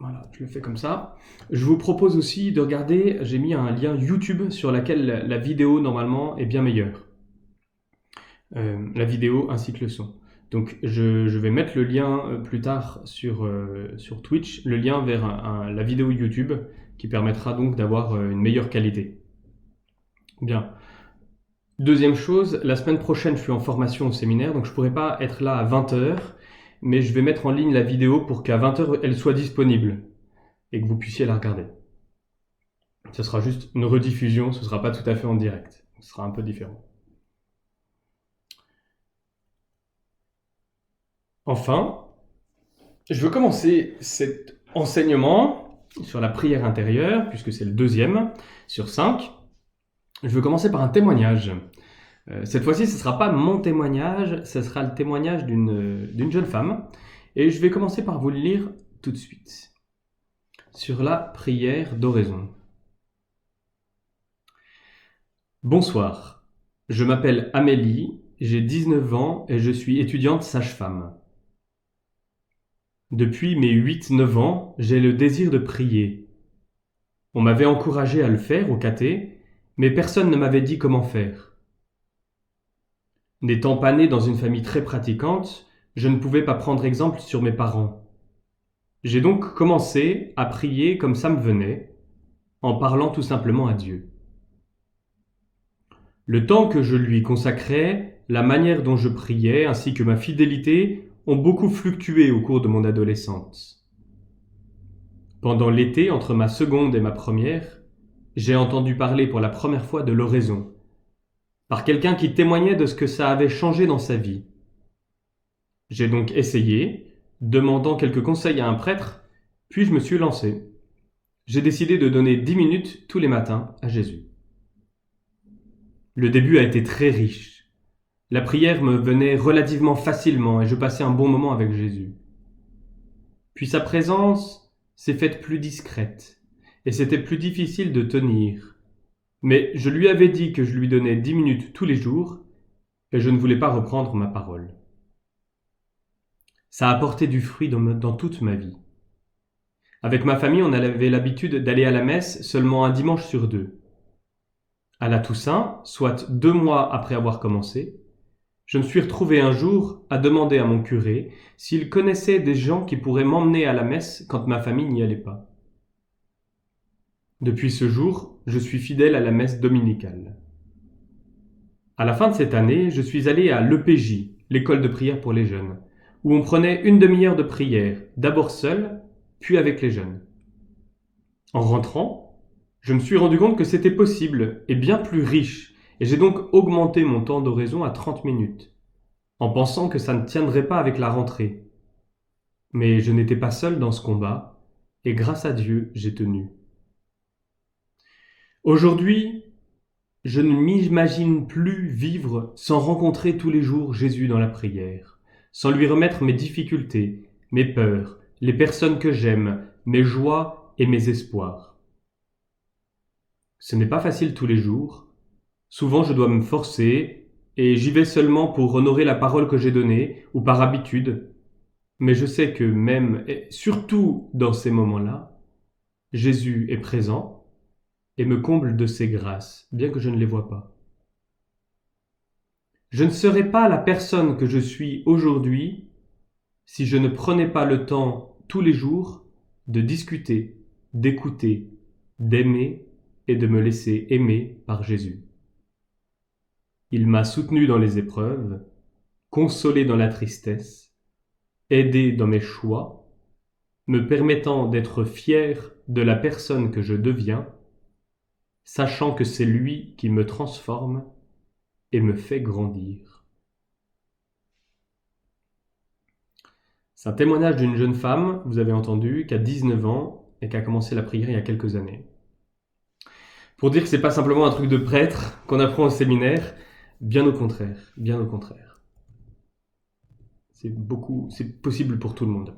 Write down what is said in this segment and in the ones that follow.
Voilà, je le fais comme ça. Je vous propose aussi de regarder, j'ai mis un lien YouTube sur lequel la vidéo normalement est bien meilleure. La vidéo ainsi que le son. Donc je vais mettre le lien plus tard sur Twitch, le lien vers la vidéo YouTube qui permettra donc d'avoir une meilleure qualité. Bien. Deuxième chose, la semaine prochaine je suis en formation au séminaire, donc je ne pourrai pas être là à 20h, mais je vais mettre en ligne la vidéo pour qu'à 20h elle soit disponible et que vous puissiez la regarder. Ce sera juste une rediffusion, ce ne sera pas tout à fait en direct, ce sera un peu différent. Enfin, je veux commencer cet enseignement sur la prière intérieure, puisque c'est le deuxième sur 5. Je veux commencer par un témoignage. Cette fois-ci, ce ne sera pas mon témoignage, ce sera le témoignage d'une jeune femme. Et je vais commencer par vous le lire tout de suite. Sur la prière d'oraison. Bonsoir, je m'appelle Amélie, j'ai 19 ans et je suis étudiante sage-femme. Depuis mes 8-9 ans, j'ai le désir de prier. On m'avait encouragé à le faire au caté, mais personne ne m'avait dit comment faire. N'étant pas né dans une famille très pratiquante, je ne pouvais pas prendre exemple sur mes parents. J'ai donc commencé à prier comme ça me venait, en parlant tout simplement à Dieu. Le temps que je lui consacrais, la manière dont je priais, ainsi que ma fidélité ont beaucoup fluctué au cours de mon adolescence. Pendant l'été, entre ma seconde et ma première, j'ai entendu parler pour la première fois de l'oraison, par quelqu'un qui témoignait de ce que ça avait changé dans sa vie. J'ai donc essayé, demandant quelques conseils à un prêtre, puis je me suis lancé. J'ai décidé de donner 10 minutes tous les matins à Jésus. Le début a été très riche. La prière me venait relativement facilement et je passais un bon moment avec Jésus. Puis sa présence s'est faite plus discrète et c'était plus difficile de tenir. Mais je lui avais dit que je lui donnais 10 minutes tous les jours et je ne voulais pas reprendre ma parole. Ça a apporté du fruit dans toute ma vie. Avec ma famille, on avait l'habitude d'aller à la messe seulement un dimanche sur 2. À la Toussaint, soit 2 mois après avoir commencé, je me suis retrouvé un jour à demander à mon curé s'il connaissait des gens qui pourraient m'emmener à la messe quand ma famille n'y allait pas. Depuis ce jour, je suis fidèle à la messe dominicale. À la fin de cette année, je suis allé à l'EPJ, l'école de prière pour les jeunes, où on prenait une demi-heure de prière, d'abord seul, puis avec les jeunes. En rentrant, je me suis rendu compte que c'était possible et bien plus riche, et j'ai donc augmenté mon temps d'oraison à 30 minutes, en pensant que ça ne tiendrait pas avec la rentrée. Mais je n'étais pas seul dans ce combat, et grâce à Dieu, j'ai tenu. Aujourd'hui, je ne m'imagine plus vivre sans rencontrer tous les jours Jésus dans la prière, sans lui remettre mes difficultés, mes peurs, les personnes que j'aime, mes joies et mes espoirs. Ce n'est pas facile tous les jours. Souvent je dois me forcer, et j'y vais seulement pour honorer la parole que j'ai donnée, ou par habitude. Mais je sais que même, et surtout dans ces moments-là, Jésus est présent et me comble de ses grâces, bien que je ne les vois pas. Je ne serais pas la personne que je suis aujourd'hui si je ne prenais pas le temps tous les jours de discuter, d'écouter, d'aimer et de me laisser aimer par Jésus. Il m'a soutenu dans les épreuves, consolé dans la tristesse, aidé dans mes choix, me permettant d'être fier de la personne que je deviens, sachant que c'est lui qui me transforme et me fait grandir. C'est un témoignage d'une jeune femme, vous avez entendu, qui a 19 ans et qui a commencé la prière il y a quelques années. Pour dire que c'est pas simplement un truc de prêtre qu'on apprend au séminaire, bien au contraire, bien au contraire. C'est possible pour tout le monde.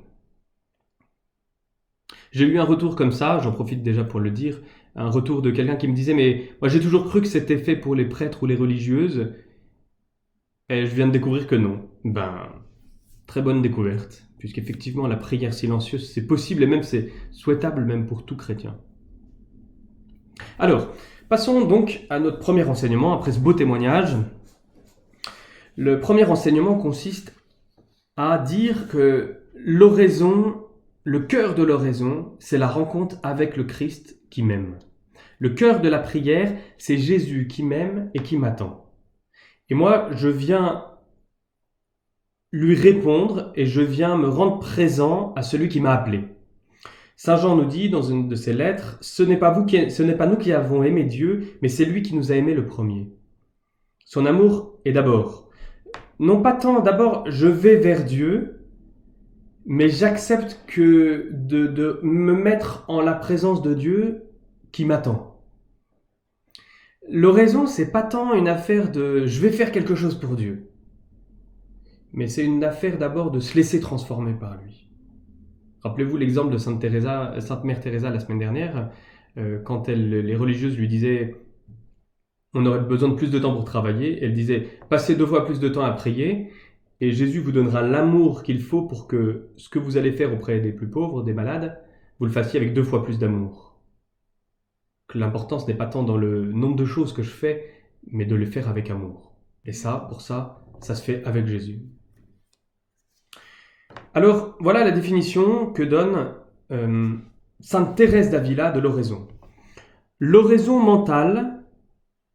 J'ai eu un retour comme ça, j'en profite déjà pour le dire, un retour de quelqu'un qui me disait « Mais moi j'ai toujours cru que c'était fait pour les prêtres ou les religieuses, et je viens de découvrir que non. » Ben, très bonne découverte, puisqu'effectivement la prière silencieuse, c'est possible et même c'est souhaitable même pour tout chrétien. Alors, passons donc à notre premier enseignement, après ce beau témoignage. Le premier enseignement consiste à dire que l'oraison, le cœur de l'oraison, c'est la rencontre avec le Christ qui m'aime. Le cœur de la prière, c'est Jésus qui m'aime et qui m'attend. Et moi, je viens lui répondre et je viens me rendre présent à celui qui m'a appelé. Saint Jean nous dit dans une de ses lettres, ce n'est pas nous qui avons aimé Dieu, mais c'est lui qui nous a aimés le premier. Son amour est d'abord, non pas tant d'abord je vais vers Dieu, mais j'accepte que de me mettre en la présence de Dieu qui m'attend. L'oraison, c'est pas tant une affaire de je vais faire quelque chose pour Dieu, mais c'est une affaire d'abord de se laisser transformer par lui. Rappelez-vous l'exemple de Sainte Mère Teresa la semaine dernière, quand les religieuses lui disaient on aurait besoin de plus de temps pour travailler, elle disait passez 2 fois plus de temps à prier et Jésus vous donnera l'amour qu'il faut pour que ce que vous allez faire auprès des plus pauvres, des malades, vous le fassiez avec 2 fois plus d'amour. Que l'importance n'est pas tant dans le nombre de choses que je fais, mais de les faire avec amour. Et ça, pour ça, ça se fait avec Jésus. Alors, voilà la définition que donne Sainte Thérèse d'Avila de l'oraison. L'oraison mentale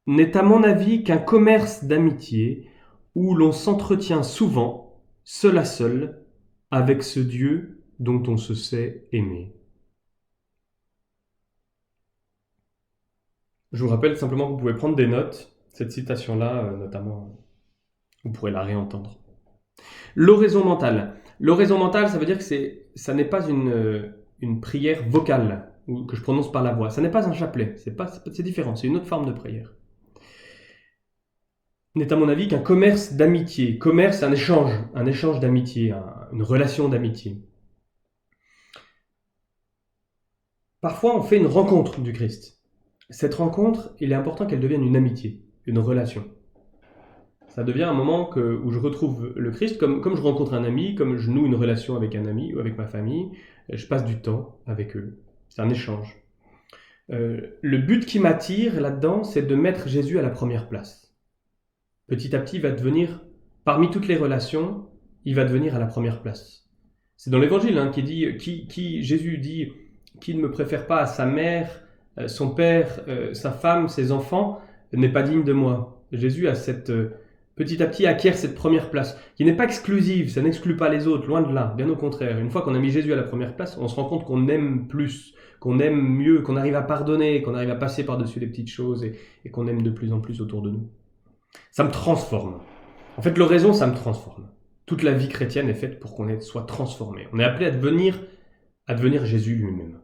n'est à mon avis qu'un commerce d'amitié où l'on s'entretient souvent, seul à seul, avec ce Dieu dont on se sait aimer. Je vous rappelle simplement que vous pouvez prendre des notes. Cette citation-là, notamment, vous pourrez la réentendre. L'oraison mentale. L'oraison mentale, ça veut dire que ça n'est pas une prière vocale ou que je prononce par la voix. Ça n'est pas un chapelet. C'est différent. C'est une autre forme de prière. N'est à mon avis qu'un commerce d'amitié. Commerce, un échange d'amitié, une relation d'amitié. Parfois, on fait une rencontre du Christ. Cette rencontre, il est important qu'elle devienne une amitié, une relation. Ça devient un moment où je retrouve le Christ, comme je rencontre un ami, comme je noue une relation avec un ami ou avec ma famille, je passe du temps avec eux. C'est un échange. Le but qui m'attire là-dedans, c'est de mettre Jésus à la première place. Petit à petit, il va devenir, parmi toutes les relations, il va devenir à la première place. C'est dans l'Évangile qui dit, Jésus dit, qui ne me préfère pas à sa mère, son père, sa femme, ses enfants, n'est pas digne de moi. Jésus a petit à petit acquiert cette première place, qui n'est pas exclusive, ça n'exclut pas les autres, loin de là, bien au contraire. Une fois qu'on a mis Jésus à la première place, on se rend compte qu'on aime plus, qu'on aime mieux, qu'on arrive à pardonner, qu'on arrive à passer par-dessus les petites choses et qu'on aime de plus en plus autour de nous. Ça me transforme. En fait, l'oraison, ça me transforme. Toute la vie chrétienne est faite pour qu'on soit transformé. On est appelé à devenir Jésus lui-même,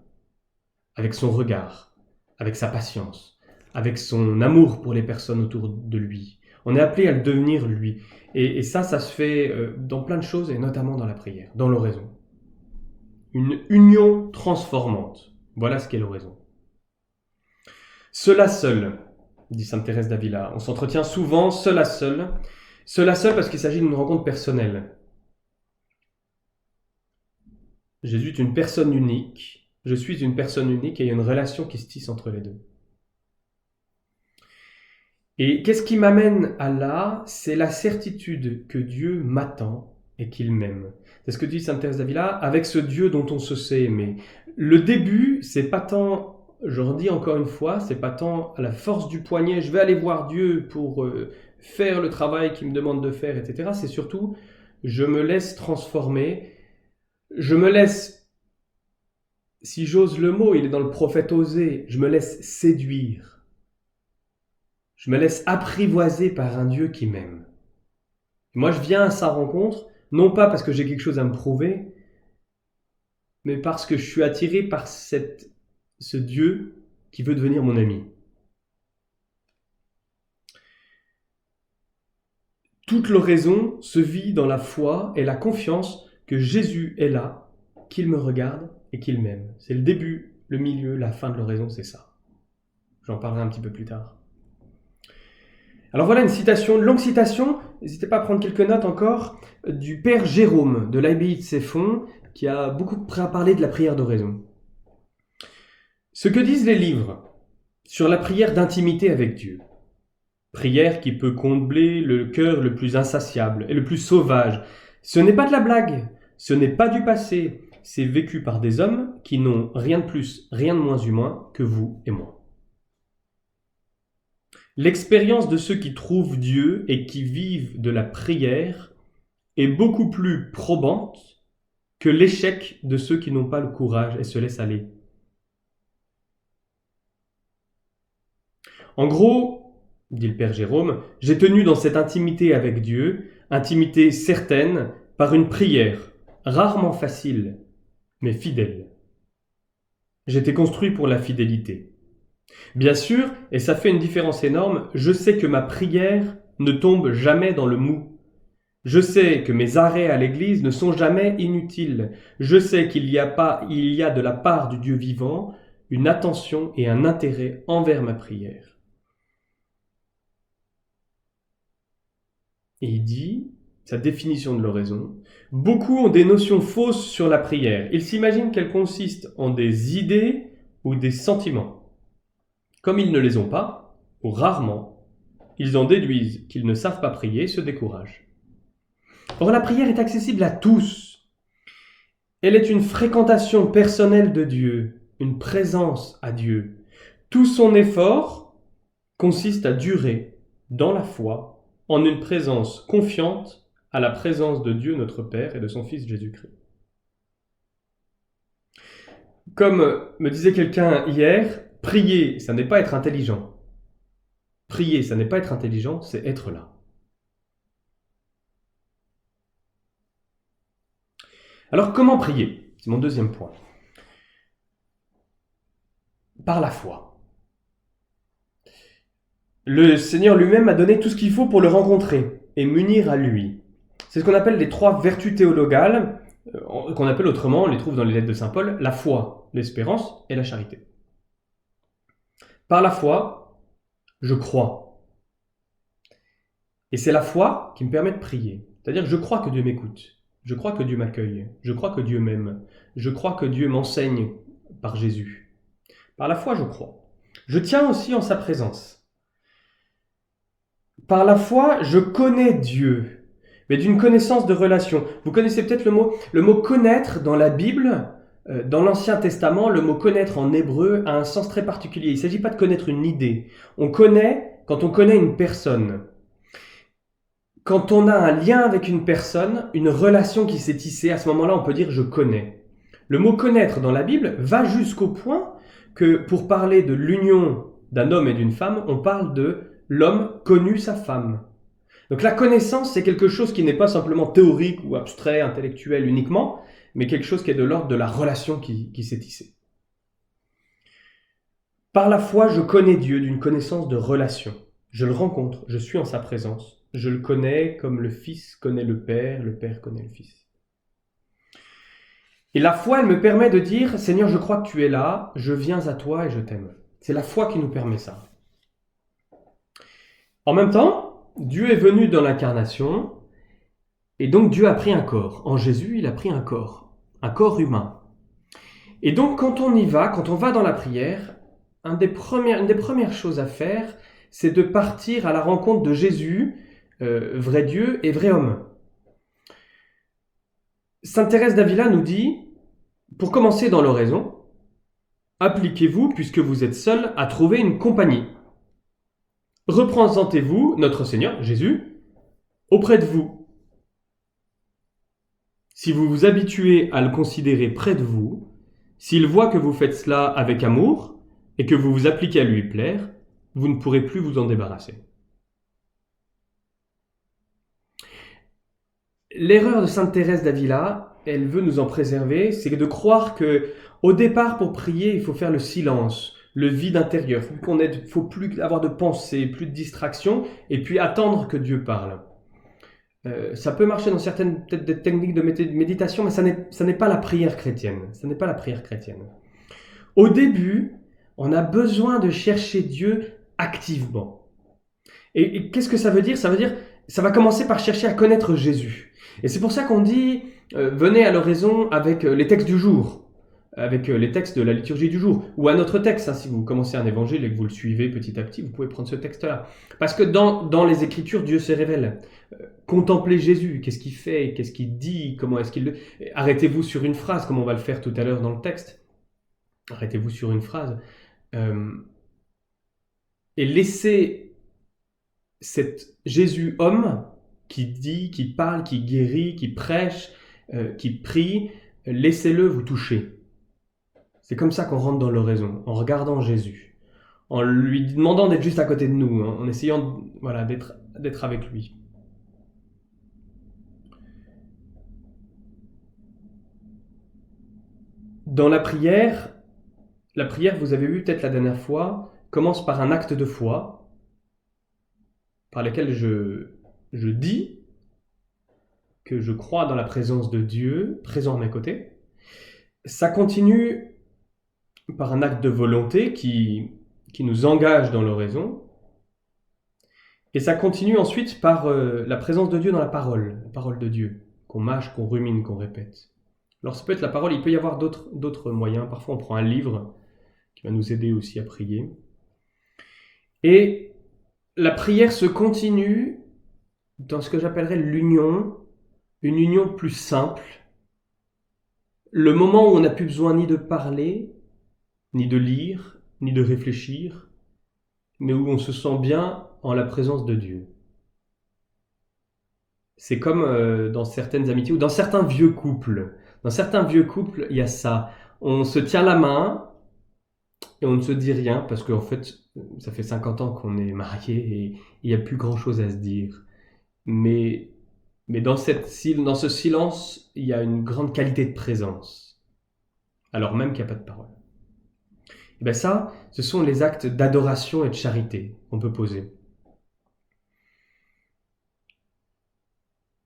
avec son regard, avec sa patience, avec son amour pour les personnes autour de lui. On est appelé à le devenir lui. Et ça se fait dans plein de choses, et notamment dans la prière, dans l'oraison. Une union transformante. Voilà ce qu'est l'oraison. Cela seul, dit Sainte Thérèse d'Avila. On s'entretient souvent seul à seul. Seul à seul parce qu'il s'agit d'une rencontre personnelle. Jésus est une personne unique. Je suis une personne unique et il y a une relation qui se tisse entre les deux. Et qu'est-ce qui m'amène à là? C'est la certitude que Dieu m'attend et qu'il m'aime. C'est ce que dit Sainte Thérèse d'Avila, avec ce Dieu dont on se sait aimer. Le début, c'est pas tant, je redis encore une fois, c'est pas tant à la force du poignet, je vais aller voir Dieu pour faire le travail qu'il me demande de faire, etc. C'est surtout, je me laisse transformer, je me laisse, si j'ose le mot, il est dans le prophète Osée, je me laisse séduire. Je me laisse apprivoiser par un Dieu qui m'aime. Moi, je viens à sa rencontre, non pas parce que j'ai quelque chose à me prouver, mais parce que je suis attiré par ce Dieu qui veut devenir mon ami. Toute l'oraison se vit dans la foi et la confiance que Jésus est là, qu'il me regarde et qu'il m'aime. C'est le début, le milieu, la fin de l'oraison, c'est ça. J'en parlerai un petit peu plus tard. Alors voilà une longue citation, n'hésitez pas à prendre quelques notes encore du père Jérôme de l'abbaye de Ceffonds, qui a beaucoup parlé de la prière d'oraison. Ce que disent les livres sur la prière d'intimité avec Dieu, prière qui peut combler le cœur le plus insatiable et le plus sauvage, ce n'est pas de la blague, ce n'est pas du passé, c'est vécu par des hommes qui n'ont rien de plus, rien de moins humain que vous et moi. L'expérience de ceux qui trouvent Dieu et qui vivent de la prière est beaucoup plus probante que l'échec de ceux qui n'ont pas le courage et se laissent aller. En gros, dit le père Jérôme, j'ai tenu dans cette intimité avec Dieu, intimité certaine, par une prière, rarement facile, mais fidèle. J'étais construit pour la fidélité. Bien sûr, et ça fait une différence énorme, je sais que ma prière ne tombe jamais dans le mou. Je sais que mes arrêts à l'église ne sont jamais inutiles. Je sais qu'il y a de la part du Dieu vivant une attention et un intérêt envers ma prière. Et il dit, sa définition de l'oraison, beaucoup ont des notions fausses sur la prière. Ils s'imaginent qu'elle consiste en des idées ou des sentiments. Comme ils ne les ont pas, ou rarement, ils en déduisent qu'ils ne savent pas prier et se découragent. Or, la prière est accessible à tous. Elle est une fréquentation personnelle de Dieu, une présence à Dieu. Tout son effort consiste à durer dans la foi, en une présence confiante à la présence de Dieu notre Père et de son Fils Jésus-Christ. Comme me disait quelqu'un hier, prier, ça n'est pas être intelligent. Prier, ça n'est pas être intelligent, c'est être là. Alors comment prier? C'est mon deuxième point. Par la foi. Le Seigneur lui-même a donné tout ce qu'il faut pour le rencontrer et m'unir à lui. C'est ce qu'on appelle les 3 vertus théologales, qu'on appelle autrement, on les trouve dans les lettres de Saint Paul, la foi, l'espérance et la charité. Par la foi, je crois. Et c'est la foi qui me permet de prier. C'est-à-dire que je crois que Dieu m'écoute. Je crois que Dieu m'accueille. Je crois que Dieu m'aime. Je crois que Dieu m'enseigne par Jésus. Par la foi, je crois. Je tiens aussi en sa présence. Par la foi, je connais Dieu, mais d'une connaissance de relation. Vous connaissez peut-être le mot connaître dans la Bible, dans l'Ancien Testament, le mot connaître en hébreu a un sens très particulier. Il ne s'agit pas de connaître une idée. On connaît quand on connaît une personne. Quand on a un lien avec une personne, une relation qui s'est tissée, à ce moment-là, on peut dire « je connais ». Le mot « connaître » dans la Bible va jusqu'au point que pour parler de l'union d'un homme et d'une femme, on parle de « l'homme connu sa femme ». Donc la connaissance, c'est quelque chose qui n'est pas simplement théorique ou abstrait, intellectuel uniquement, mais quelque chose qui est de l'ordre de la relation qui s'est tissée. Par la foi, je connais Dieu d'une connaissance de relation. Je le rencontre, je suis en sa présence. Je le connais comme le Fils connaît le Père connaît le Fils. Et la foi, elle me permet de dire, Seigneur, je crois que tu es là, je viens à toi et je t'aime. C'est la foi qui nous permet ça. En même temps, Dieu est venu dans l'incarnation, et donc Dieu a pris un corps. En Jésus, il a pris un corps humain. Et donc quand on y va, quand on va dans la prière, une des premières choses à faire, c'est de partir à la rencontre de Jésus, vrai Dieu et vrai homme. Sainte Thérèse d'Avila nous dit, pour commencer dans l'oraison, appliquez-vous, puisque vous êtes seul, à trouver une compagnie. Représentez-vous, notre Seigneur, Jésus, auprès de vous. Si vous vous habituez à le considérer près de vous, s'il voit que vous faites cela avec amour et que vous vous appliquez à lui plaire, vous ne pourrez plus vous en débarrasser. L'erreur de Sainte Thérèse d'Avila, elle veut nous en préserver, c'est de croire que, au départ, pour prier, il faut faire le silence, le vide intérieur. Il ne faut plus avoir de pensée, plus de distraction, et puis attendre que Dieu parle. Ça peut marcher dans certaines peut-être des techniques de méditation, mais ça n'est pas la prière chrétienne. Ça n'est pas la prière chrétienne. Au début, on a besoin de chercher Dieu activement. Et qu'est-ce que ça veut dire? Ça veut dire ça va commencer par chercher à connaître Jésus. Et c'est pour ça qu'on dit venez à l'oraison avec les textes du jour, avec les textes de la liturgie du jour, ou un autre texte. Si vous commencez un évangile et que vous le suivez petit à petit, vous pouvez prendre ce texte-là. Parce que dans les Écritures, Dieu se révèle. Contemplez Jésus, qu'est-ce qu'il fait, qu'est-ce qu'il dit, comment est-ce qu'il... Arrêtez-vous sur une phrase, comme on va le faire tout à l'heure dans le texte. Arrêtez-vous sur une phrase. Et laissez cet Jésus homme qui dit, qui parle, qui guérit, qui prêche, qui prie, laissez-le vous toucher. C'est comme ça qu'on rentre dans l'oraison, en regardant Jésus, en lui demandant d'être juste à côté de nous, en essayant d'être avec lui. Dans la prière, vous avez vu peut-être la dernière fois, commence par un acte de foi, par lequel je dis que je crois dans la présence de Dieu, présent à mes côtés. Ça continue par un acte de volonté qui nous engage dans l'oraison. Et ça continue ensuite par la présence de Dieu dans la parole de Dieu, qu'on mâche, qu'on rumine, qu'on répète. Alors ça peut être la parole, il peut y avoir d'autres moyens. Parfois on prend un livre qui va nous aider aussi à prier. Et la prière se continue dans ce que j'appellerais l'union, une union plus simple. Le moment où on n'a plus besoin ni de parler, ni de lire, ni de réfléchir, mais où on se sent bien en la présence de Dieu. C'est comme dans certaines amitiés ou dans certains vieux couples. Dans certains vieux couples, il y a ça. On se tient la main et on ne se dit rien parce qu'en fait, ça fait 50 ans qu'on est mariés et il n'y a plus grand-chose à se dire. Mais dans ce silence, il y a une grande qualité de présence, alors même qu'il n'y a pas de parole. Et bien ça, ce sont les actes d'adoration et de charité qu'on peut poser.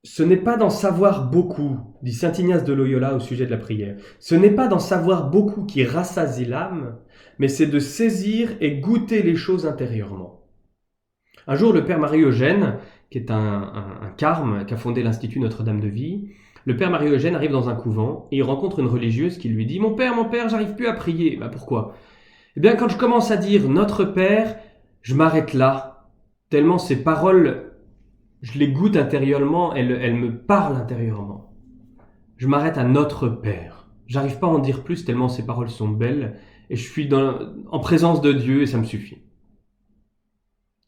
Ce n'est pas d'en savoir beaucoup, dit saint Ignace de Loyola au sujet de la prière. Ce n'est pas d'en savoir beaucoup qui rassasie l'âme, mais c'est de saisir et goûter les choses intérieurement. Un jour, le père Marie-Eugène, qui est un carme, qui a fondé l'Institut Notre-Dame de Vie, le père Marie-Eugène arrive dans un couvent et il rencontre une religieuse qui lui dit « Mon père, j'arrive plus à prier. » Pourquoi ? Eh bien, quand je commence à dire « Notre Père », je m'arrête là, tellement ces paroles... Je les goûte intérieurement, elles me parlent intérieurement. Je m'arrête à notre Père. J'arrive pas à en dire plus tellement ces paroles sont belles et je suis en présence de Dieu et ça me suffit.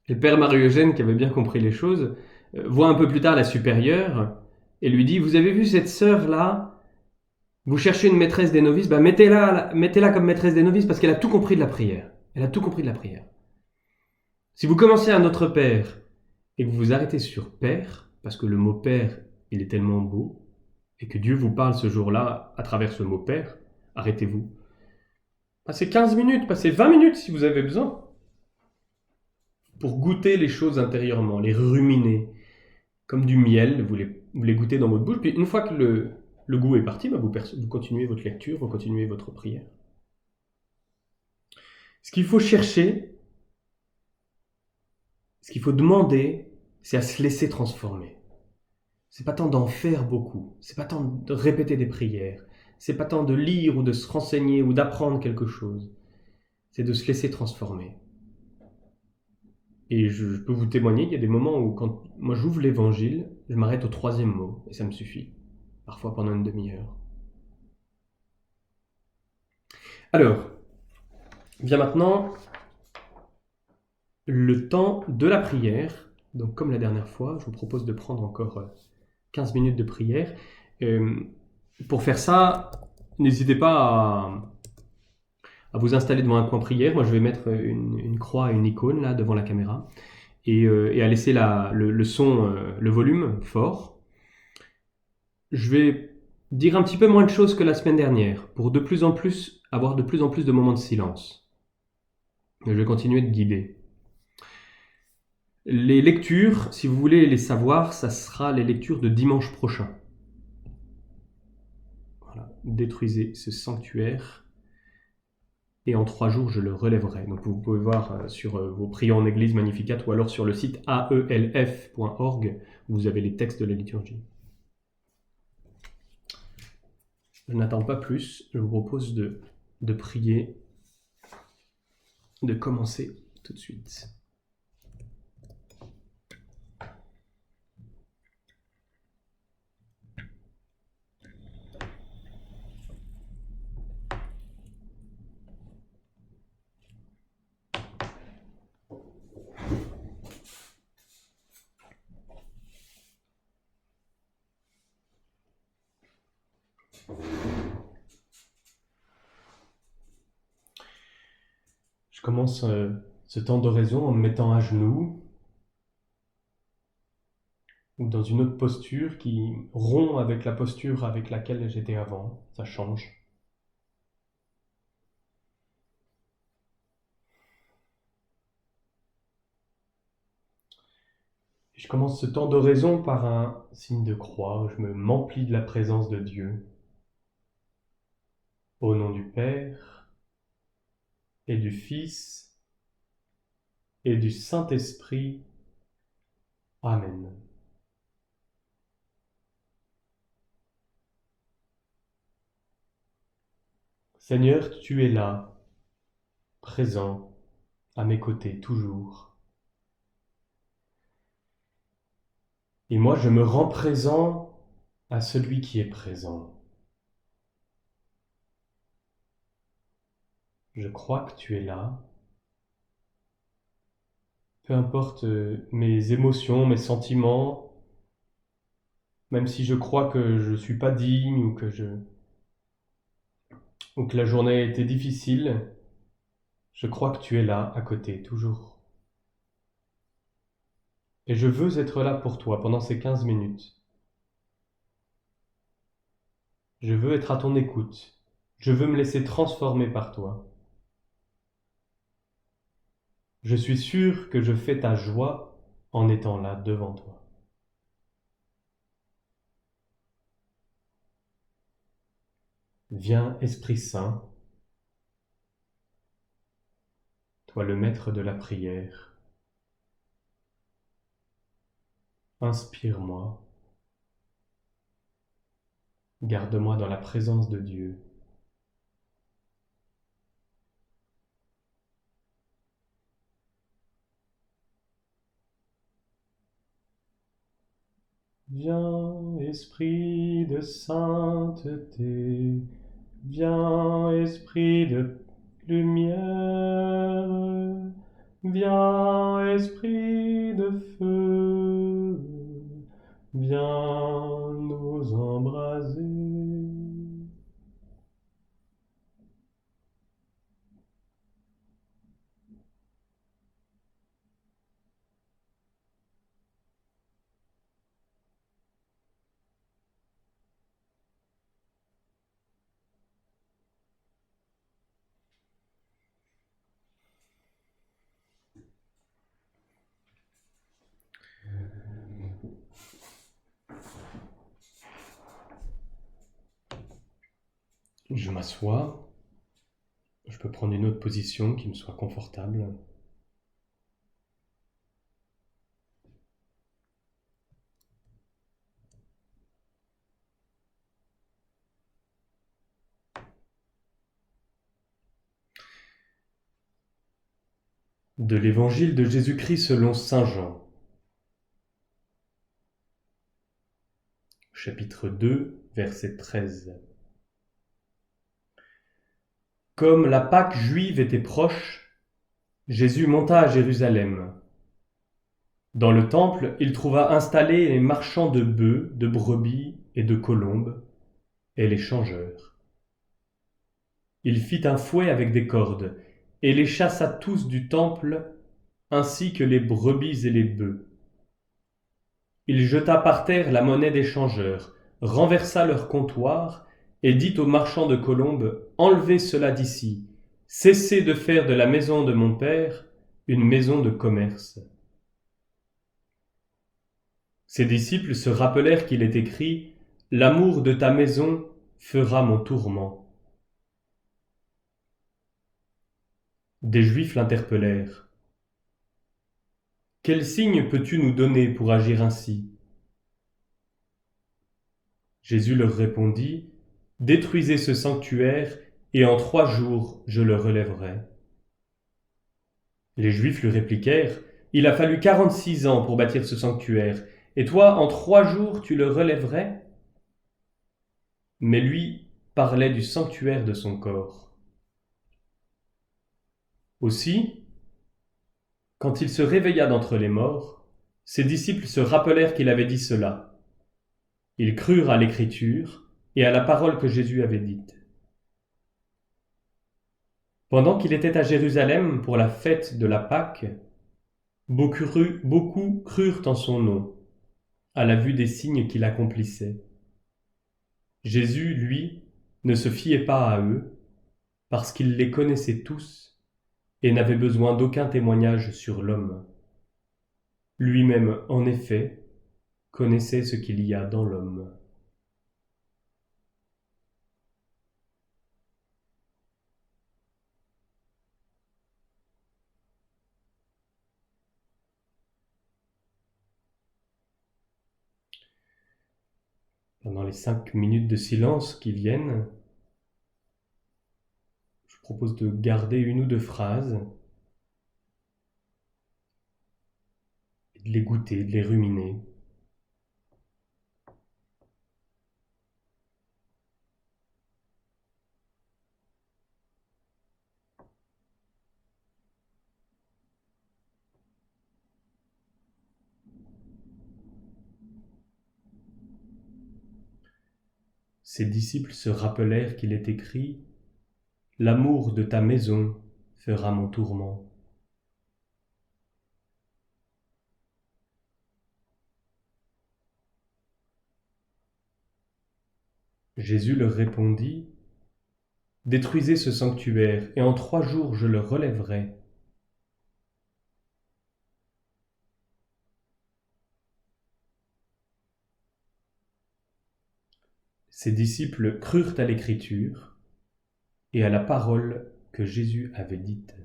Et le père Marie-Eugène, qui avait bien compris les choses, voit un peu plus tard la supérieure et lui dit « Vous avez vu cette sœur-là ? Vous cherchez une maîtresse des novices, mettez-la comme maîtresse des novices parce qu'elle a tout compris de la prière. Elle a tout compris de la prière. Si vous commencez à notre Père, et que vous vous arrêtez sur Père, parce que le mot Père, il est tellement beau, et que Dieu vous parle ce jour-là à travers ce mot Père, arrêtez-vous. Passez 15 minutes, passez 20 minutes si vous avez besoin, pour goûter les choses intérieurement, les ruminer, comme du miel, vous les goûtez dans votre bouche, puis une fois que le goût est parti, vous continuez votre lecture, vous continuez votre prière. Ce qu'il faut chercher, ce qu'il faut demander, c'est à se laisser transformer. C'est pas tant d'en faire beaucoup, c'est pas tant de répéter des prières, c'est pas tant de lire ou de se renseigner ou d'apprendre quelque chose. C'est de se laisser transformer. Et je peux vous témoigner, il y a des moments où quand moi j'ouvre l'évangile, je m'arrête au 3e mot et ça me suffit. Parfois pendant une demi-heure. Alors, vient maintenant le temps de la prière. Donc comme la dernière fois, je vous propose de prendre encore 15 minutes de prière. Pour faire ça, n'hésitez pas à vous installer devant un coin prière. Moi je vais mettre une croix et une icône là devant la caméra et à laisser le son, le volume fort. Je vais dire un petit peu moins de choses que la semaine dernière pour avoir de plus en plus de moments de silence. Je vais continuer de guider. Les lectures, si vous voulez les savoir, ça sera les lectures de dimanche prochain. Voilà. Détruisez ce sanctuaire. et en 3 jours je le relèverai. Donc vous pouvez voir sur vos prières en église Magnificat ou alors sur le site aelf.org, où vous avez les textes de la liturgie. Je n'attends pas plus, je vous propose de prier, de commencer tout de suite. Je commence ce temps d'oraison en me mettant à genoux ou dans une autre posture qui rompt avec la posture avec laquelle j'étais avant. Ça change. Et je commence ce temps d'oraison par un signe de croix où je m'emplis de la présence de Dieu. Au nom du Père et du Fils et du Saint-Esprit. Amen. Seigneur, tu es là, présent, à mes côtés toujours. Et moi, je me rends présent à celui qui est présent. Je crois que tu es là. Peu importe mes émotions, mes sentiments, même si je crois que je ne suis pas digne ou que la journée a été difficile, je crois que tu es là, à côté, toujours. Et je veux être là pour toi pendant ces 15 minutes. Je veux être à ton écoute. Je veux me laisser transformer par toi. Je suis sûr que je fais ta joie en étant là devant toi. Viens, Esprit Saint, toi le maître de la prière. Inspire-moi. Garde-moi dans la présence de Dieu. Viens, Esprit de sainteté, viens, Esprit de lumière, viens, Esprit de feu, viens nous embraser. Je m'assois, je peux prendre une autre position qui me soit confortable. De l'Évangile de Jésus-Christ selon saint Jean. Chapitre 2, verset 13. Comme la Pâque juive était proche, Jésus monta à Jérusalem. Dans le temple, il trouva installés les marchands de bœufs, de brebis et de colombes, et les changeurs. Il fit un fouet avec des cordes, et les chassa tous du temple, ainsi que les brebis et les bœufs. Il jeta par terre la monnaie des changeurs, renversa leur comptoir, et dit aux marchands de colombes, « Enlevez cela d'ici, cessez de faire de la maison de mon père une maison de commerce. » Ses disciples se rappelèrent qu'il est écrit, « L'amour de ta maison fera mon tourment. » Des Juifs l'interpellèrent. « Quel signe peux-tu nous donner pour agir ainsi ?» Jésus leur répondit, « Détruisez ce sanctuaire, et en 3 jours je le relèverai. » Les Juifs lui répliquèrent, « Il a fallu 46 ans pour bâtir ce sanctuaire, et toi, en 3 jours, tu le relèverais ?» Mais lui parlait du sanctuaire de son corps. Aussi, quand il se réveilla d'entre les morts, ses disciples se rappelèrent qu'il avait dit cela. Ils crurent à l'Écriture et à la parole que Jésus avait dite. Pendant qu'il était à Jérusalem pour la fête de la Pâque, beaucoup crurent en son nom, à la vue des signes qu'il accomplissait. Jésus, lui, ne se fiait pas à eux, parce qu'il les connaissait tous et n'avait besoin d'aucun témoignage sur l'homme. Lui-même, en effet, connaissait ce qu'il y a dans l'homme. Pendant les 5 minutes de silence qui viennent, je propose de garder 1 ou 2 phrases et de les goûter, de les ruminer. Ses disciples se rappelèrent qu'il est écrit « L'amour de ta maison fera mon tourment. » Jésus leur répondit « Détruisez ce sanctuaire, et en 3 jours je le relèverai. » Ses disciples crurent à l'Écriture et à la parole que Jésus avait dite.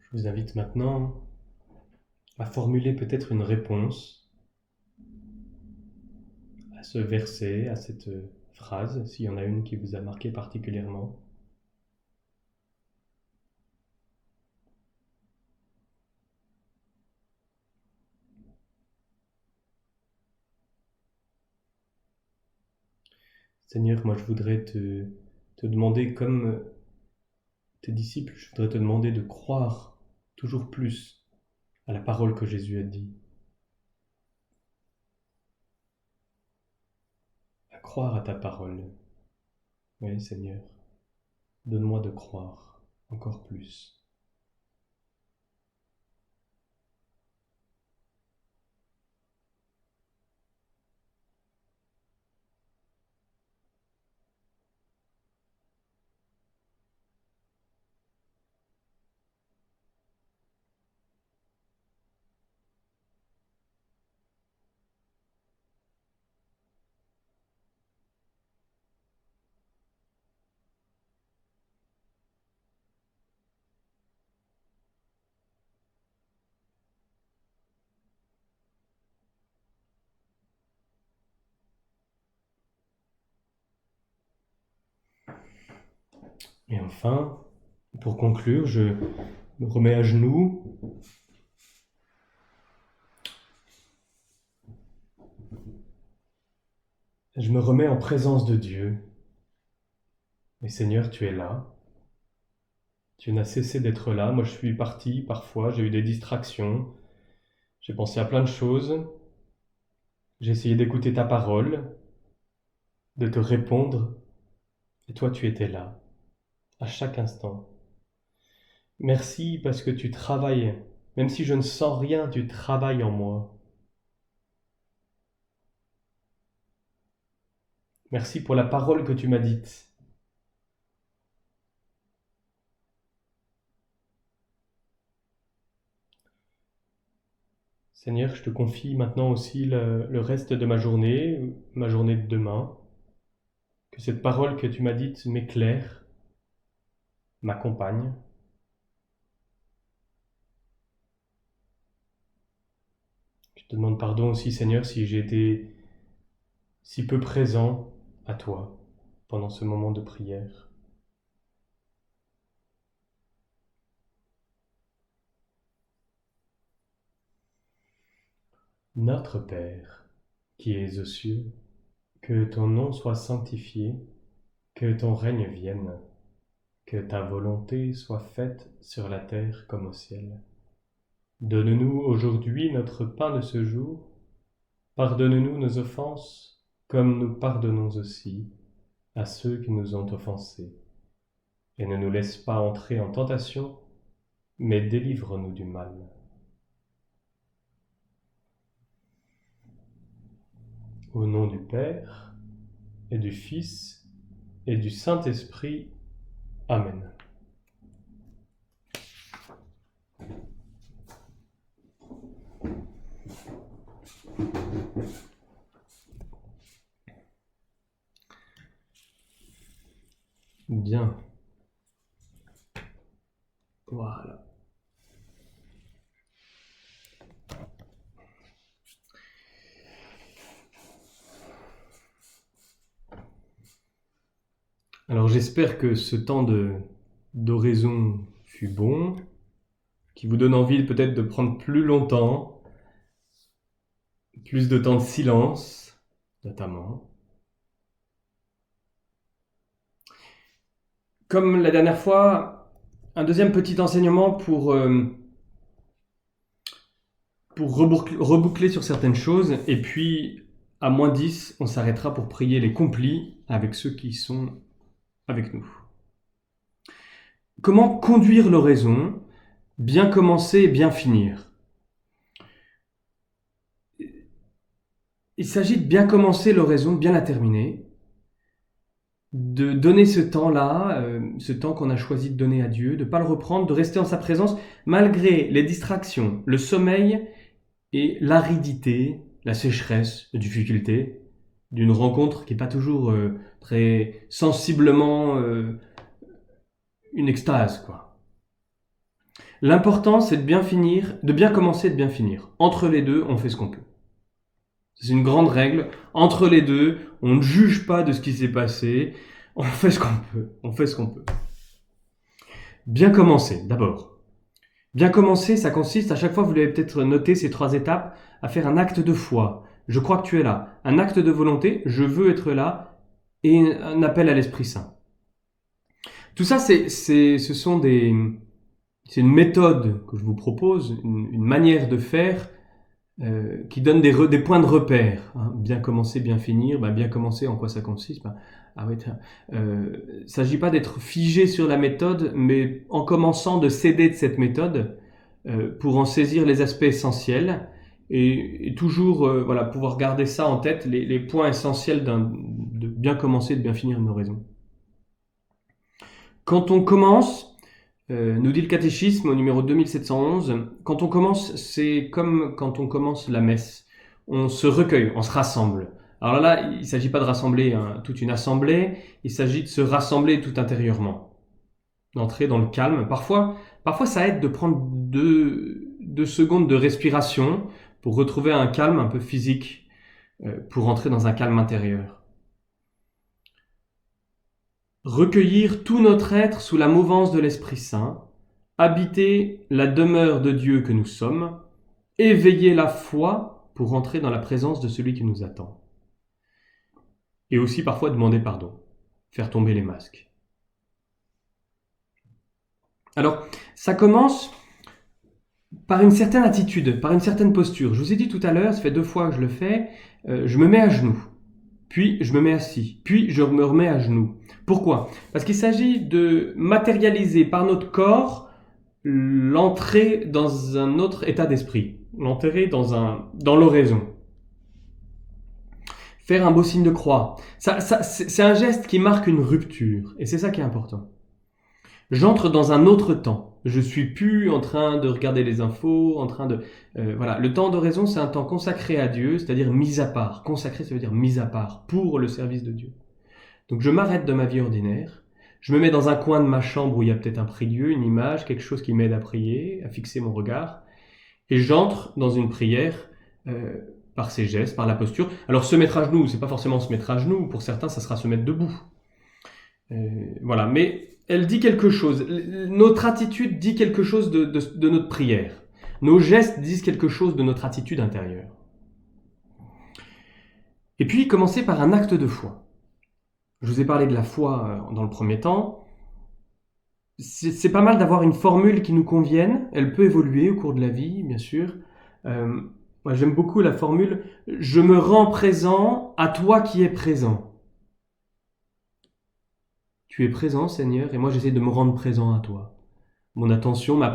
Je vous invite maintenant à formuler peut-être une réponse à ce verset, à cette phrase, s'il y en a une qui vous a marqué particulièrement. Seigneur, moi je voudrais te demander, comme tes disciples, je voudrais te demander de croire toujours plus à la parole que Jésus a dit, à croire à ta parole. Oui, Seigneur, donne-moi de croire encore plus. Et enfin, pour conclure, je me remets à genoux. Je me remets en présence de Dieu. Et Seigneur, tu es là. Tu n'as cessé d'être là. Moi, je suis parti parfois, j'ai eu des distractions. J'ai pensé à plein de choses. J'ai essayé d'écouter ta parole, de te répondre. Et toi, tu étais là, à chaque instant. Merci parce que tu travailles. Même si je ne sens rien, tu travailles en moi. Merci pour la parole que tu m'as dite. Seigneur, je te confie maintenant aussi le reste de ma journée de demain. Que cette parole que tu m'as dite m'éclaire, m'accompagne. Je te demande pardon aussi, Seigneur, si j'ai été si peu présent à toi pendant ce moment de prière. Notre Père, qui es aux cieux, que ton nom soit sanctifié, que ton règne vienne, que ta volonté soit faite sur la terre comme au ciel. Donne-nous aujourd'hui notre pain de ce jour. Pardonne-nous nos offenses, comme nous pardonnons aussi à ceux qui nous ont offensés. Et ne nous laisse pas entrer en tentation, mais délivre-nous du mal. Au nom du Père, et du Fils, et du Saint-Esprit. Amen. Bien. Voilà. Alors j'espère que ce temps d'oraison fut bon, qui vous donne envie peut-être de prendre plus longtemps, plus de temps de silence, notamment. Comme la dernière fois, un deuxième petit enseignement pour reboucler sur certaines choses, et puis à -10, on s'arrêtera pour prier les complis avec ceux qui sont avec nous. Comment conduire l'oraison, bien commencer et bien finir? Il s'agit de bien commencer l'oraison, de bien la terminer, de donner ce temps-là, ce temps qu'on a choisi de donner à Dieu, de ne pas le reprendre, de rester en sa présence malgré les distractions, le sommeil et l'aridité, la sécheresse, la difficulté d'une rencontre qui n'est pas toujours très sensiblement une extase, quoi. L'important, c'est de bien finir, de bien commencer et de bien finir. Entre les deux, on fait ce qu'on peut. C'est une grande règle. Entre les deux, on ne juge pas de ce qui s'est passé. On fait ce qu'on peut. On fait ce qu'on peut. Bien commencer, d'abord. Bien commencer, ça consiste, à chaque fois, vous l'avez peut-être noté ces 3 étapes, à faire un acte de foi. Je crois que tu es là. Un acte de volonté, je veux être là. Et un appel à l'Esprit Saint. Tout ça, c'est une méthode que je vous propose, une manière de faire qui donne des points de repère. Hein. Bien commencer, bien finir. Bien commencer, en quoi ça consiste s'agit pas d'être figé sur la méthode, mais en commençant de s'aider de cette méthode pour en saisir les aspects essentiels et toujours pouvoir garder ça en tête, les points essentiels de bien commencer et de bien finir une oraison. Quand on commence, nous dit le catéchisme au numéro 2711, quand on commence, c'est comme quand on commence la messe. On se recueille, on se rassemble. Alors là, il ne s'agit pas de rassembler toute une assemblée, il s'agit de se rassembler tout intérieurement, d'entrer dans le calme. Parfois ça aide de prendre deux secondes de respiration pour retrouver un calme un peu physique, pour entrer dans un calme intérieur. Recueillir tout notre être sous la mouvance de l'Esprit Saint, habiter la demeure de Dieu que nous sommes, éveiller la foi pour entrer dans la présence de celui qui nous attend. Et aussi parfois demander pardon, faire tomber les masques. Alors, ça commence par une certaine attitude, par une certaine posture. Je vous ai dit tout à l'heure, ça fait 2 fois que je le fais, je me mets à genoux, puis je me mets assis, puis je me remets à genoux. Pourquoi ? Parce qu'il s'agit de matérialiser par notre corps l'entrée dans un autre état d'esprit, l'entrée dans l'oraison. Faire un beau signe de croix, c'est un geste qui marque une rupture, et c'est ça qui est important. J'entre dans un autre temps. Je suis plus en train de regarder les infos, le temps d'oraison, c'est un temps consacré à Dieu, c'est-à-dire mis à part. Consacré, ça veut dire mis à part, pour le service de Dieu. Donc je m'arrête de ma vie ordinaire, je me mets dans un coin de ma chambre où il y a peut-être un prie-dieu, une image, quelque chose qui m'aide à prier, à fixer mon regard, et j'entre dans une prière par ces gestes, par la posture. Alors se mettre à genoux, c'est pas forcément se mettre à genoux, pour certains ça sera se mettre debout. Mais elle dit quelque chose. Notre attitude dit quelque chose de notre prière. Nos gestes disent quelque chose de notre attitude intérieure. Et puis, commencer par un acte de foi. Je vous ai parlé de la foi dans le premier temps. C'est pas mal d'avoir une formule qui nous convienne. Elle peut évoluer au cours de la vie, bien sûr. Moi, j'aime beaucoup la formule « Je me rends présent à toi qui es présent ». Tu es présent, Seigneur, et moi j'essaie de me rendre présent à toi. Mon attention va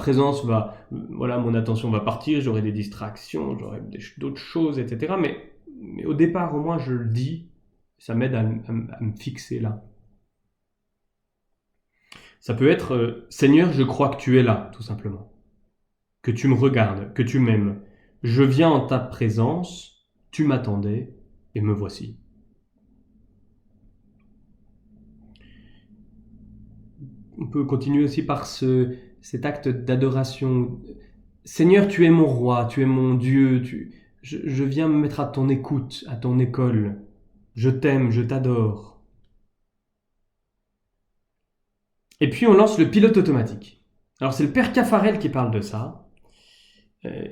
partir, j'aurai des distractions, j'aurai d'autres choses, etc. Mais au départ, au moins, je le dis, ça m'aide à me fixer là. Ça peut être Seigneur, je crois que tu es là, tout simplement. Que tu me regardes, que tu m'aimes. Je viens en ta présence, tu m'attendais, et me voici. On peut continuer aussi par cet acte d'adoration. Seigneur, tu es mon roi, tu es mon Dieu, je viens me mettre à ton écoute, à ton école. Je t'aime, je t'adore. Et puis on lance le pilote automatique. Alors c'est le père Caffarel qui parle de ça.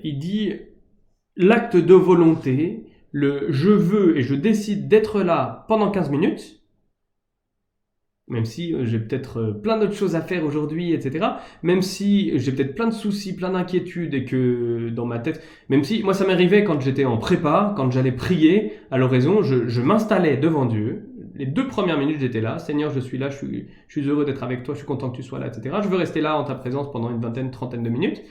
Il dit l'acte de volonté, le je veux et je décide d'être là pendant 15 minutes, même si j'ai peut-être plein d'autres choses à faire aujourd'hui, etc. Même si j'ai peut-être plein de soucis, plein d'inquiétudes et que dans ma tête, même si moi ça m'arrivait quand j'étais en prépa, quand j'allais prier à l'oraison, je m'installais devant Dieu. Les 2 premières minutes j'étais là, Seigneur je suis là, je suis heureux d'être avec toi, je suis content que tu sois là, etc. Je veux rester là en ta présence pendant une 20aine, 30aine de minutes.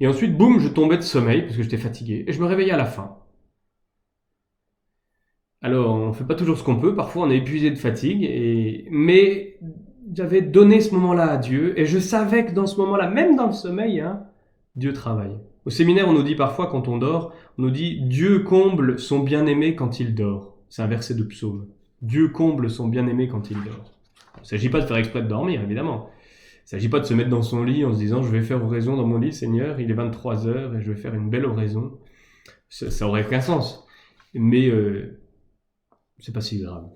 Et ensuite, boum, je tombais de sommeil parce que j'étais fatigué et je me réveillais à la fin. Alors, on ne fait pas toujours ce qu'on peut, parfois on est épuisé de fatigue, mais j'avais donné ce moment-là à Dieu, et je savais que dans ce moment-là, même dans le sommeil, Dieu travaille. Au séminaire, on nous dit parfois, quand on dort, on nous dit « Dieu comble son bien-aimé quand il dort ». C'est un verset de psaume. Dieu comble son bien-aimé quand il dort. Il ne s'agit pas de faire exprès de dormir, évidemment. ne s'agit pas de se mettre dans son lit en se disant « je vais faire oraison dans mon lit, Seigneur, il est 23 heures et je vais faire une belle oraison ». Ça aurait aucun sens. Mais c'est pas si grave.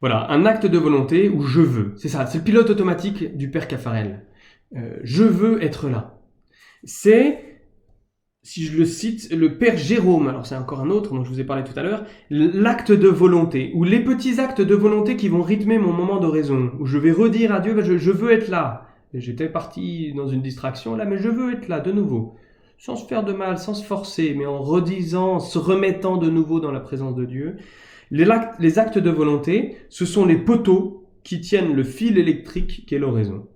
Voilà, un acte de volonté où je veux. C'est ça, c'est le pilote automatique du Père Caffarel. Je veux être là. C'est, si je le cite, le Père Jérôme, alors c'est encore un autre dont je vous ai parlé tout à l'heure, l'acte de volonté, ou les petits actes de volonté qui vont rythmer mon moment d'oraison, où je vais redire à Dieu, je veux être là. Et j'étais parti dans une distraction là, mais je veux être là de nouveau. Sans se faire de mal, sans se forcer, mais en redisant, en se remettant de nouveau dans la présence de Dieu. Les actes de volonté, ce sont les poteaux qui tiennent le fil électrique qu'est l'oraison.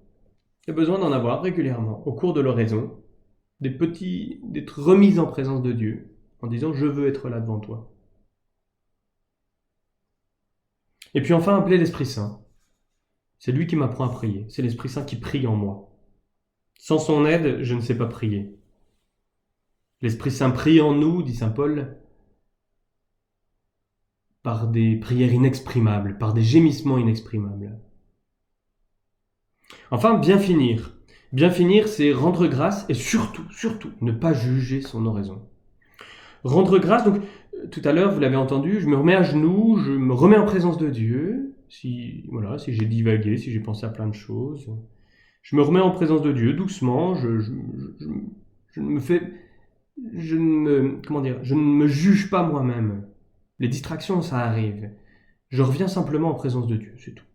Il y a besoin d'en avoir régulièrement, au cours de l'oraison, d'être remis en présence de Dieu, en disant « je veux être là devant toi ». Et puis enfin, appeler l'Esprit Saint. C'est lui qui m'apprend à prier, c'est l'Esprit Saint qui prie en moi. Sans son aide, je ne sais pas prier. L'Esprit Saint prie en nous, dit saint Paul, par des prières inexprimables, par des gémissements inexprimables. Enfin, bien finir. Bien finir, c'est rendre grâce et surtout, ne pas juger son oraison. Rendre grâce, donc, tout à l'heure, vous l'avez entendu, je me remets à genoux, je me remets en présence de Dieu, si j'ai divagué, si j'ai pensé à plein de choses. Je me remets en présence de Dieu, doucement, je ne me juge pas moi-même. Les distractions, ça arrive. Je reviens simplement en présence de Dieu, c'est tout.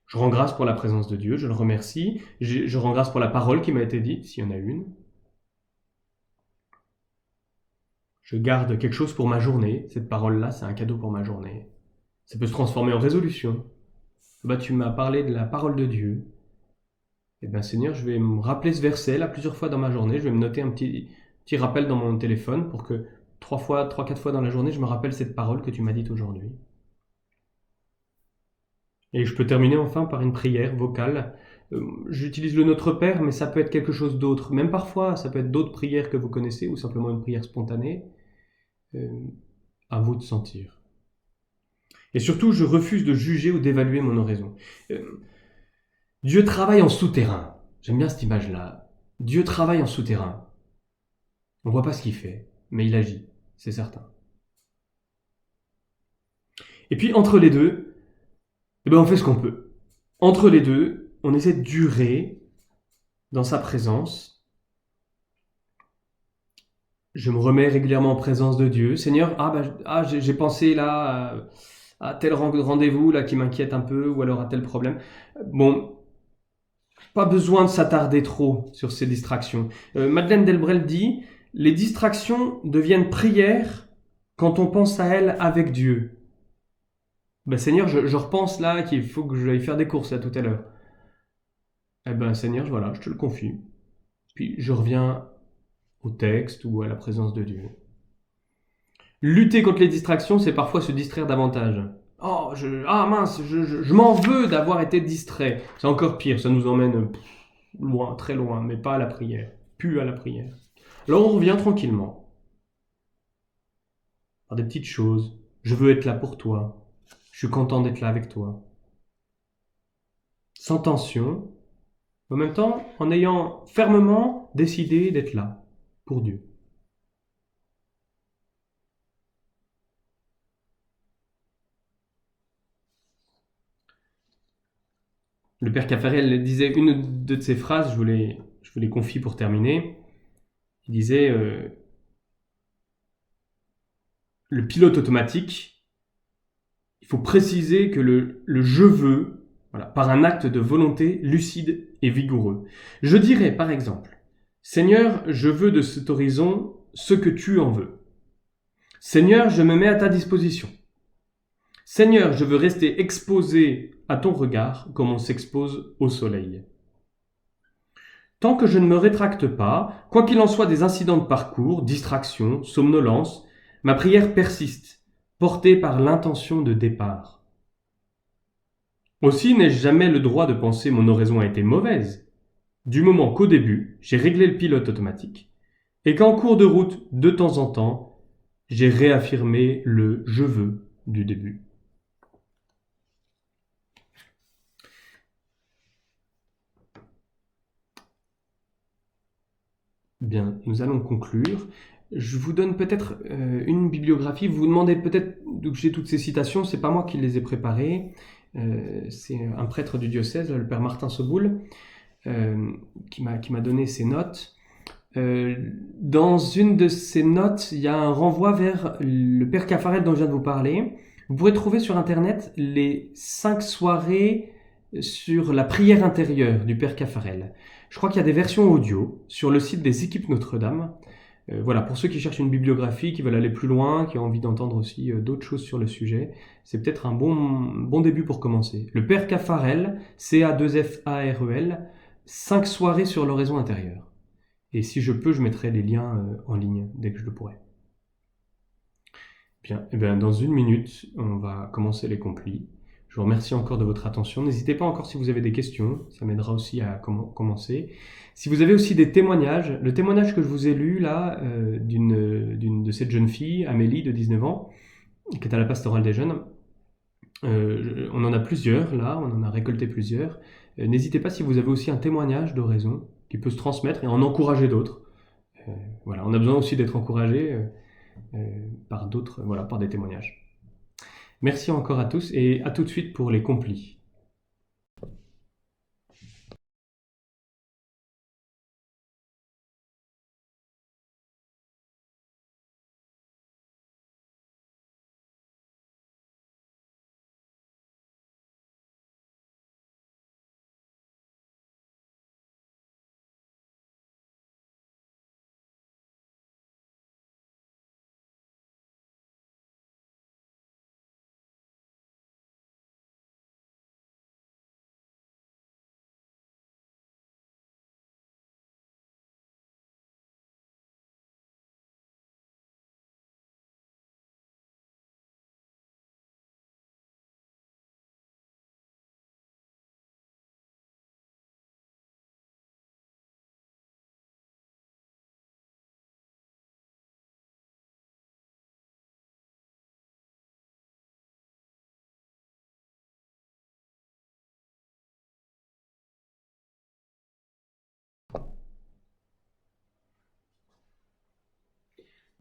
Je rends grâce pour la présence de Dieu, je le remercie. Je rends grâce pour la parole qui m'a été dite, s'il y en a une. Je garde quelque chose pour ma journée. Cette parole-là, c'est un cadeau pour ma journée. Ça peut se transformer en résolution. Tu m'as parlé de la parole de Dieu. Eh bien, Seigneur, je vais me rappeler ce verset-là plusieurs fois dans ma journée. Je vais me noter un petit rappel dans mon téléphone pour que 3-4 fois dans la journée, je me rappelle cette parole que tu m'as dite aujourd'hui. Et je peux terminer enfin par une prière vocale. J'utilise le Notre Père, mais ça peut être quelque chose d'autre. Même parfois, ça peut être d'autres prières que vous connaissez ou simplement une prière spontanée. À vous de sentir. Et surtout, je refuse de juger ou d'évaluer mon oraison. Dieu travaille en souterrain. J'aime bien cette image-là. Dieu travaille en souterrain. On ne voit pas ce qu'il fait, mais il agit, c'est certain. Et puis, entre les deux, on fait ce qu'on peut. Entre les deux, on essaie de durer dans sa présence. Je me remets régulièrement en présence de Dieu. Seigneur, j'ai pensé là à tel rendez-vous là qui m'inquiète un peu, ou alors à tel problème. Bon, pas besoin de s'attarder trop sur ces distractions. Madeleine Delbrel dit « Les distractions deviennent prières quand on pense à elles avec Dieu. » Seigneur, je repense là qu'il faut que j'aille faire des courses là tout à l'heure. Seigneur, voilà, je te le confie. Puis je reviens au texte ou à la présence de Dieu. Lutter contre les distractions, c'est parfois se distraire davantage. Je m'en veux d'avoir été distrait. C'est encore pire, ça nous emmène loin, très loin, mais pas à la prière. Plus à la prière. Alors on revient tranquillement. Par des petites choses. Je veux être là pour toi. Je suis content d'être là avec toi. Sans tension. En même temps, en ayant fermement décidé d'être là pour Dieu. Le Père Caffarel disait une de ses phrases, je vous les confie pour terminer. Il disait le pilote automatique, il faut préciser que le je veux, par un acte de volonté lucide et vigoureux. Je dirais par exemple, Seigneur, je veux de cet horizon ce que tu en veux. Seigneur, je me mets à ta disposition. Seigneur, je veux rester exposé à ton regard comme on s'expose au soleil. Tant que je ne me rétracte pas, quoi qu'il en soit des incidents de parcours, distractions, somnolence, ma prière persiste, portée par l'intention de départ. Aussi n'ai-je jamais le droit de penser mon oraison a été mauvaise, du moment qu'au début, j'ai réglé le pilote automatique, et qu'en cours de route, de temps en temps, j'ai réaffirmé le « je veux » du début. Bien, nous allons conclure. Je vous donne peut-être une bibliographie. Vous vous demandez peut-être d'où j'ai toutes ces citations. C'est pas moi qui les ai préparées. C'est un prêtre du diocèse, le père Martin Soboul, qui m'a donné ces notes. Dans une de ces notes, il y a un renvoi vers le père Caffarel dont je viens de vous parler. Vous pourrez trouver sur Internet les 5 soirées sur la prière intérieure du père Caffarel. Je crois qu'il y a des versions audio sur le site des équipes Notre-Dame. Voilà, pour ceux qui cherchent une bibliographie, qui veulent aller plus loin, qui ont envie d'entendre aussi d'autres choses sur le sujet, c'est peut-être un bon début pour commencer. Le père Caffarel, C-A-2-F-A-R-E-L, 5 soirées sur l'oraison intérieure. Et si je peux, je mettrai les liens en ligne dès que je le pourrai. Bien, et bien dans une minute, on va commencer les complis. Je vous remercie encore de votre attention. N'hésitez pas encore si vous avez des questions, ça m'aidera aussi à commencer. Si vous avez aussi des témoignages, le témoignage que je vous ai lu là, d'une de cette jeune fille, Amélie, de 19 ans, qui est à la pastorale des jeunes, on en a plusieurs là, on en a récolté plusieurs. N'hésitez pas si vous avez aussi un témoignage d'oraison qui peut se transmettre et en encourager d'autres. Voilà, on a besoin aussi d'être encouragé par d'autres, voilà, par des témoignages. Merci encore à tous et à tout de suite pour les complis.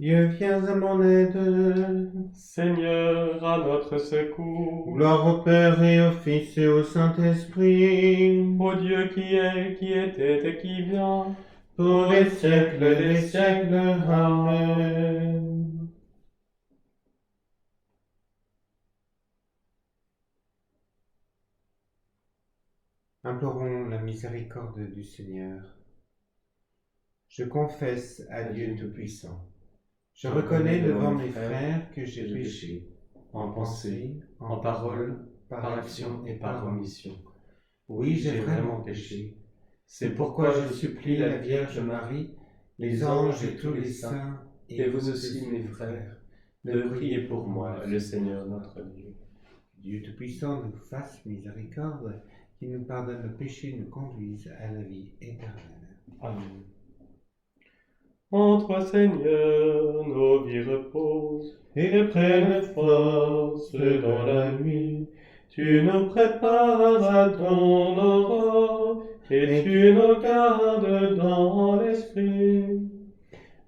Dieu, viens à mon aide. Seigneur, à notre secours. Gloire au Père et au Fils et au Saint-Esprit. Ô Dieu qui est, qui était et qui vient, Pour les siècles des siècles. Amen. Implorons la miséricorde du Seigneur. Je confesse à Dieu Tout-Puissant. Je reconnais devant mes frères que j'ai péché, en pensée, en parole, par action et par omission. Oui, j'ai vraiment péché. C'est pourquoi je supplie la Vierge Marie, les anges et tous les saints, et vous aussi mes frères, de prier pour moi, le Seigneur notre Dieu. Dieu Tout-Puissant nous fasse miséricorde, qui nous pardonne nos péchés, nous conduise à la vie éternelle. Amen. En toi, Seigneur, nos vies reposent et prennent force dans la nuit. Tu nous prépares à ton aurore et tu nous gardes dans l'esprit.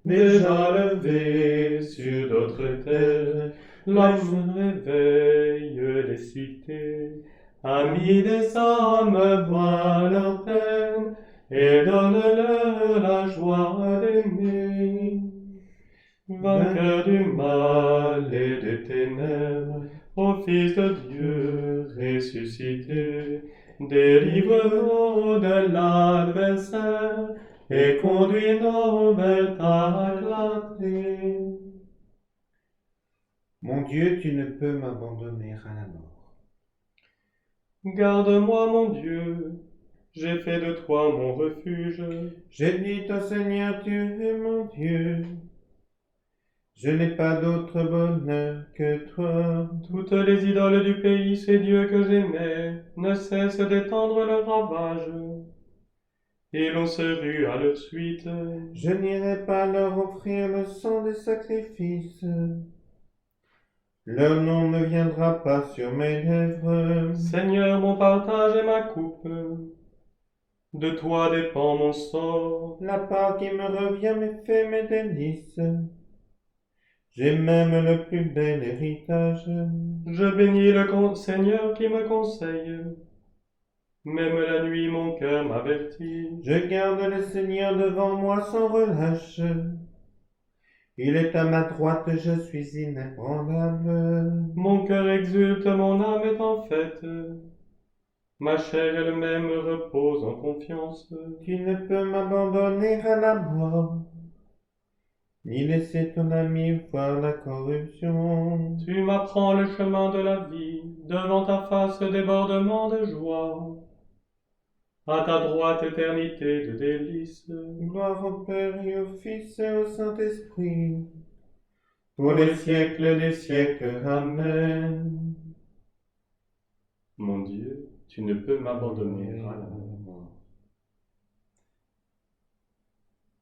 Déjà levé sur d'autres terres, l'homme réveille les cités. Amis des âmes, vois leur peine et donne-leur la joie d'aimer. Vainqueur du mal et des ténèbres, ô Fils de Dieu ressuscité, délivre-nous de l'adversaire et conduis-nous vers ta clarté. Mon Dieu, tu ne peux m'abandonner à la mort. Garde-moi, mon Dieu, j'ai fait de toi mon refuge. J'ai dit au Seigneur, tu es mon Dieu. Je n'ai pas d'autre bonheur que toi. Toutes les idoles du pays, ces dieux que j'aimais, ne cessent d'étendre leur ravage. Et l'on se rue à leur suite. Je n'irai pas leur offrir le sang des sacrifices. Leur nom ne viendra pas sur mes lèvres. Seigneur, mon partage et ma coupe. De toi dépend mon sort. La part qui me revient me fait mes délices. J'ai même le plus bel héritage. Je bénis le Seigneur qui me conseille. Même la nuit, mon cœur m'avertit. Je garde le Seigneur devant moi sans relâche. Il est à ma droite, je suis inébranlable. Mon cœur exulte, mon âme est en fête. Ma chair elle-même repose en confiance. Tu ne peux m'abandonner à la mort, ni laisser ton ami voir la corruption. Tu m'apprends le chemin de la vie, devant ta face débordement de joie. À ta droite éternité de délices. Gloire au Père et au Fils et au Saint-Esprit, pour les siècles des siècles. Amen. Mon Dieu, tu ne peux m'abandonner à la mort.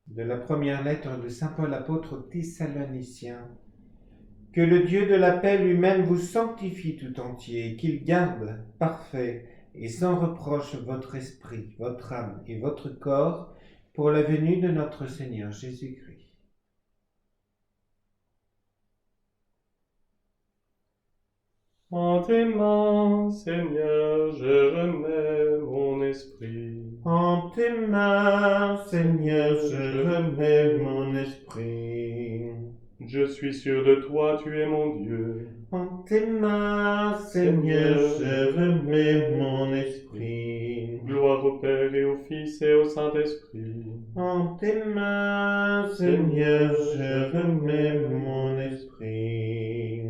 De la première lettre de Saint Paul apôtre aux Thessaloniciens. Que le Dieu de la paix lui-même vous sanctifie tout entier, et qu'il garde parfait et sans reproche votre esprit, votre âme et votre corps pour la venue de notre Seigneur Jésus-Christ. En tes mains, Seigneur, je remets mon esprit. En tes mains, Seigneur, je remets mon esprit. Je suis sûr de toi, tu es mon Dieu. En tes mains, Seigneur, je remets mon esprit. Gloire au Père et au Fils et au Saint-Esprit. En tes mains, Seigneur, je remets mon esprit.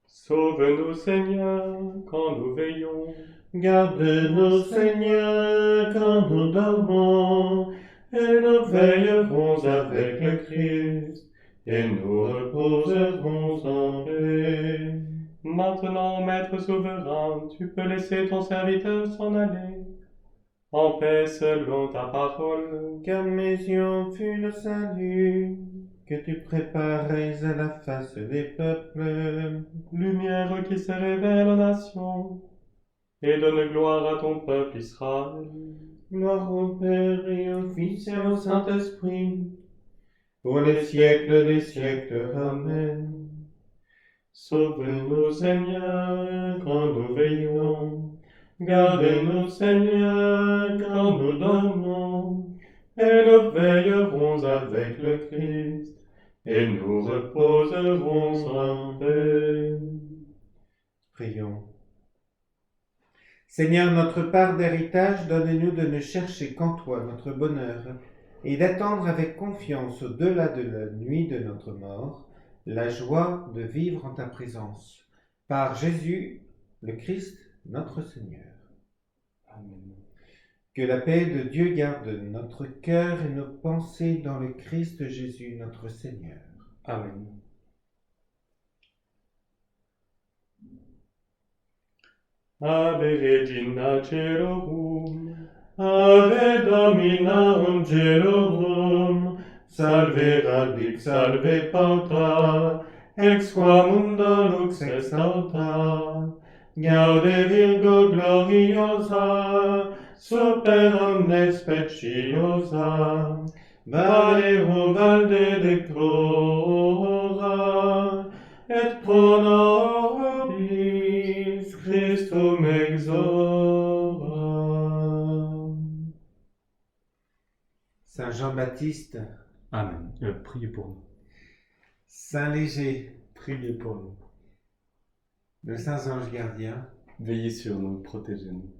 Sauve-nous, Seigneur, quand nous veillons. Garde-nous, Seigneur, quand nous dormons, et nous veillerons avec le Christ, et nous reposerons en paix. Maintenant, Maître souverain, tu peux laisser ton serviteur s'en aller. En paix selon ta parole. Car mes yeux ont vu le salut que tu préparais à la face des peuples. Lumière qui se révèle aux nations, et donne gloire à ton peuple Israël. Gloire au Père et au Fils et au Saint-Esprit, pour les siècles des siècles. Amen. Sauve-nous, Seigneur, quand nous veillons. Garde-nous, Seigneur, quand nous dormons. Et nous veillerons avec le Christ, et nous reposerons en paix. Prions. Seigneur, notre part d'héritage, donne-nous de ne chercher qu'en toi notre bonheur, et d'attendre avec confiance au-delà de la nuit de notre mort, la joie de vivre en ta présence. Par Jésus, le Christ, notre Seigneur. Amen. Que la paix de Dieu garde notre cœur et nos pensées dans le Christ Jésus, notre Seigneur. Amen. Ave Regina Celorum, Ave Domina Angelorum, salve radix, salve pauta, ex qua mundo lux exalta, gaude Virgo gloriosa, super omnes speciosa, valero valde decrora, et pro nobis Christum exora. Saint Jean-Baptiste, Amen. Priez pour nous. Saint Léger, Priez pour nous. de Saints Anges Gardiens, Veillez sur nous, protégez-nous.